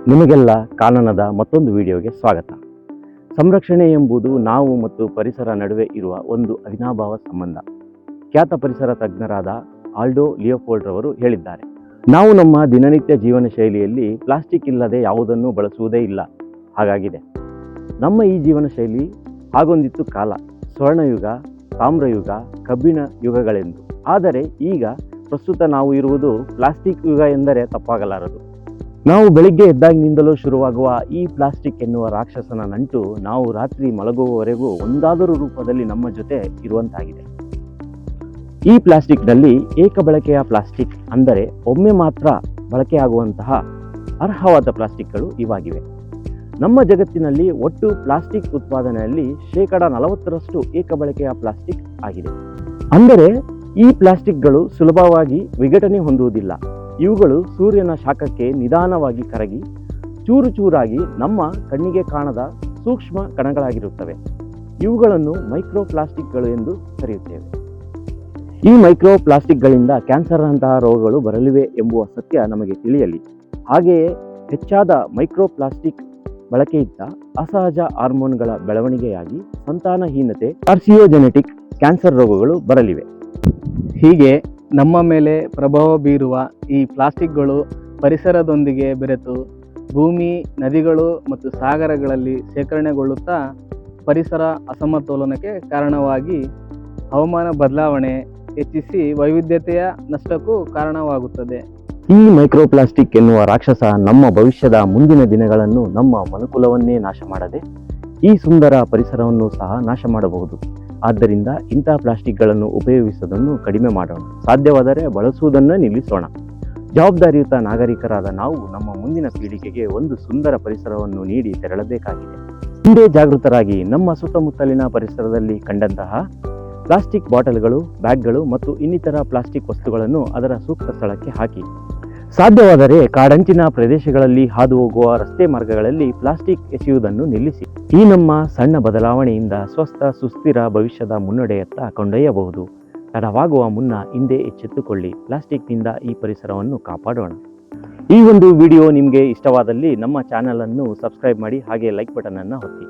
ನಿಮಗೆಲ್ಲ ಕಾನನದ ಮತ್ತೊಂದು ವಿಡಿಯೋಗೆ ಸ್ವಾಗತ. ಸಂರಕ್ಷಣೆ ಎಂಬುದು ನಾವು ಮತ್ತು ಪರಿಸರ ನಡುವೆ ಇರುವ ಒಂದು ಅವಿನಾಭಾವ ಸಂಬಂಧ. ಖ್ಯಾತ ಪರಿಸರ ತಜ್ಞರಾದ ಆಲ್ಡೋ ಲಿಯೋಪೋಲ್ಡ್ ರವರು ಹೇಳಿದ್ದಾರೆ, ನಾವು ನಮ್ಮ ದಿನನಿತ್ಯ ಜೀವನ ಶೈಲಿಯಲ್ಲಿ ಪ್ಲಾಸ್ಟಿಕ್ ಇಲ್ಲದೆ ಯಾವುದನ್ನು ಬಳಸುವುದೇ ಇಲ್ಲ ಹಾಗಾಗಿದೆ. ನಮ್ಮ ಈ ಜೀವನ ಶೈಲಿ ಹಾಗೊಂದಿತ್ತು ಕಾಲ, ಸ್ವರ್ಣಯುಗ, ತಾಮ್ರಯುಗ, ಕಬ್ಬಿಣ ಯುಗಗಳೆಂದು. ಆದರೆ ಈಗ ಪ್ರಸ್ತುತ ನಾವು ಇರುವುದು ಪ್ಲಾಸ್ಟಿಕ್ ಯುಗ ಎಂದರೆ ತಪ್ಪಾಗಲಾರದು. ನಾವು ಬೆಳಿಗ್ಗೆ ಎದ್ದಾಗಿನಿಂದಲೂ ಶುರುವಾಗುವ ಈ ಪ್ಲಾಸ್ಟಿಕ್ ಎನ್ನುವ ರಾಕ್ಷಸನ ನಂಟು ನಾವು ರಾತ್ರಿ ಮಲಗುವವರೆಗೂ ಒಂದಾದರೂ ರೂಪದಲ್ಲಿ ನಮ್ಮ ಜೊತೆ ಇರುವಂತಾಗಿದೆ. ಈ ಪ್ಲಾಸ್ಟಿಕ್ನಲ್ಲಿ ಏಕಬಳಕೆಯ ಪ್ಲಾಸ್ಟಿಕ್ ಅಂದರೆ ಒಮ್ಮೆ ಮಾತ್ರ ಬಳಕೆಯಾಗುವಂತಹ ಅರ್ಹವಾದ ಪ್ಲಾಸ್ಟಿಕ್ಗಳು ಇವಾಗಿವೆ. ನಮ್ಮ ಜಗತ್ತಿನಲ್ಲಿ ಒಟ್ಟು ಪ್ಲಾಸ್ಟಿಕ್ ಉತ್ಪಾದನೆಯಲ್ಲಿ 40% ಏಕಬಳಕೆಯ ಪ್ಲಾಸ್ಟಿಕ್ ಆಗಿದೆ. ಅಂದರೆ ಈ ಪ್ಲಾಸ್ಟಿಕ್ಗಳು ಸುಲಭವಾಗಿ ವಿಘಟನೆ ಹೊಂದುವುದಿಲ್ಲ. ಇವುಗಳು ಸೂರ್ಯನ ಶಾಖಕ್ಕೆ ನಿಧಾನವಾಗಿ ಕರಗಿ ಚೂರು ಚೂರಾಗಿ ನಮ್ಮ ಕಣ್ಣಿಗೆ ಕಾಣದ ಸೂಕ್ಷ್ಮ ಕಣಗಳಾಗಿರುತ್ತವೆ. ಇವುಗಳನ್ನು ಮೈಕ್ರೋ ಪ್ಲಾಸ್ಟಿಕ್ಗಳು ಎಂದು ಕರೆಯುತ್ತೇವೆ. ಈ ಮೈಕ್ರೋ ಪ್ಲಾಸ್ಟಿಕ್ಗಳಿಂದ ಕ್ಯಾನ್ಸರ್ನಂತಹ ರೋಗಗಳು ಬರಲಿವೆ ಎಂಬುವ ಸತ್ಯ ನಮಗೆ ತಿಳಿಯಲಿ. ಹಾಗೆಯೇ ಹೆಚ್ಚಾದ ಮೈಕ್ರೋ ಪ್ಲಾಸ್ಟಿಕ್ ಬಳಕೆಯಿಂದ ಅಸಹಜ ಹಾರ್ಮೋನ್ಗಳ ಬೆಳವಣಿಗೆಯಾಗಿ ಸಂತಾನಹೀನತೆ, ಕಾರ್ಸಿಯೋಜೆನೆಟಿಕ್ ಕ್ಯಾನ್ಸರ್ ರೋಗಗಳು ಬರಲಿವೆ. ಹೀಗೆ ನಮ್ಮ ಮೇಲೆ ಪ್ರಭಾವ ಬೀರುವ ಈ ಪ್ಲಾಸ್ಟಿಕ್ಗಳು ಪರಿಸರದೊಂದಿಗೆ ಬೆರೆತು ಭೂಮಿ, ನದಿಗಳು ಮತ್ತು ಸಾಗರಗಳಲ್ಲಿ ಶೇಖರಣೆಗೊಳ್ಳುತ್ತಾ ಪರಿಸರ ಅಸಮತೋಲನಕ್ಕೆ ಕಾರಣವಾಗಿ ಹವಾಮಾನ ಬದಲಾವಣೆ ಹೆಚ್ಚಿಸಿ ವೈವಿಧ್ಯತೆಯ ನಷ್ಟಕ್ಕೂ ಕಾರಣವಾಗುತ್ತದೆ. ಈ ಮೈಕ್ರೋ ಪ್ಲಾಸ್ಟಿಕ್ ಎನ್ನುವ ರಾಕ್ಷಸ ನಮ್ಮ ಭವಿಷ್ಯದ ಮುಂದಿನ ದಿನಗಳನ್ನು, ನಮ್ಮ ಮನುಕುಲವನ್ನೇ ನಾಶ ಮಾಡದೆ ಈ ಸುಂದರ ಪರಿಸರವನ್ನು ಸಹ ನಾಶ ಮಾಡಬಹುದು. ಆದ್ದರಿಂದ ಇಂಥ ಪ್ಲಾಸ್ಟಿಕ್ಗಳನ್ನು ಉಪಯೋಗಿಸುವುದನ್ನು ಕಡಿಮೆ ಮಾಡೋಣ, ಸಾಧ್ಯವಾದರೆ ಬಳಸುವುದನ್ನು ನಿಲ್ಲಿಸೋಣ. ಜವಾಬ್ದಾರಿಯುತ ನಾಗರಿಕರಾದ ನಾವು ನಮ್ಮ ಮುಂದಿನ ಪೀಳಿಗೆಗೆ ಒಂದು ಸುಂದರ ಪರಿಸರವನ್ನು ನೀಡಿ ತೆರಳಬೇಕಾಗಿದೆ. ಹಿಂದೆ ಜಾಗೃತರಾಗಿ ನಮ್ಮ ಸುತ್ತಮುತ್ತಲಿನ ಪರಿಸರದಲ್ಲಿ ಕಂಡಂತಹ ಪ್ಲಾಸ್ಟಿಕ್ ಬಾಟಲ್ಗಳು, ಬ್ಯಾಗ್ಗಳು ಮತ್ತು ಇನ್ನಿತರ ಪ್ಲಾಸ್ಟಿಕ್ ವಸ್ತುಗಳನ್ನು ಅದರ ಸೂಕ್ತ ಸ್ಥಳಕ್ಕೆ ಹಾಕಿ. ಸಾಧ್ಯವಾದರೆ ಕಾಡಂಚಿನ ಪ್ರದೇಶಗಳಲ್ಲಿ ಹಾದು ಹೋಗುವ ರಸ್ತೆ ಮಾರ್ಗಗಳಲ್ಲಿ ಪ್ಲಾಸ್ಟಿಕ್ ಎಸೆಯುವುದನ್ನು ನಿಲ್ಲಿಸಿ. ಈ ನಮ್ಮ ಸಣ್ಣ ಬದಲಾವಣೆಯಿಂದ ಸ್ವಸ್ಥ ಸುಸ್ಥಿರ ಭವಿಷ್ಯದ ಮುನ್ನಡೆಯತ್ತ ಕೊಂಡೊಯ್ಯಬಹುದು. ತಡವಾಗುವ ಮುನ್ನ ಹಿಂದೆ ಎಚ್ಚೆತ್ತುಕೊಳ್ಳಿ. ಪ್ಲಾಸ್ಟಿಕ್ನಿಂದ ಈ ಪರಿಸರವನ್ನು ಕಾಪಾಡೋಣ. ಈ ಒಂದು ವಿಡಿಯೋ ನಿಮಗೆ ಇಷ್ಟವಾದಲ್ಲಿ ನಮ್ಮ ಚಾನಲನ್ನು ಸಬ್ಸ್ಕ್ರೈಬ್ ಮಾಡಿ, ಹಾಗೆ ಲೈಕ್ ಬಟನನ್ನು ಒತ್ತಿ.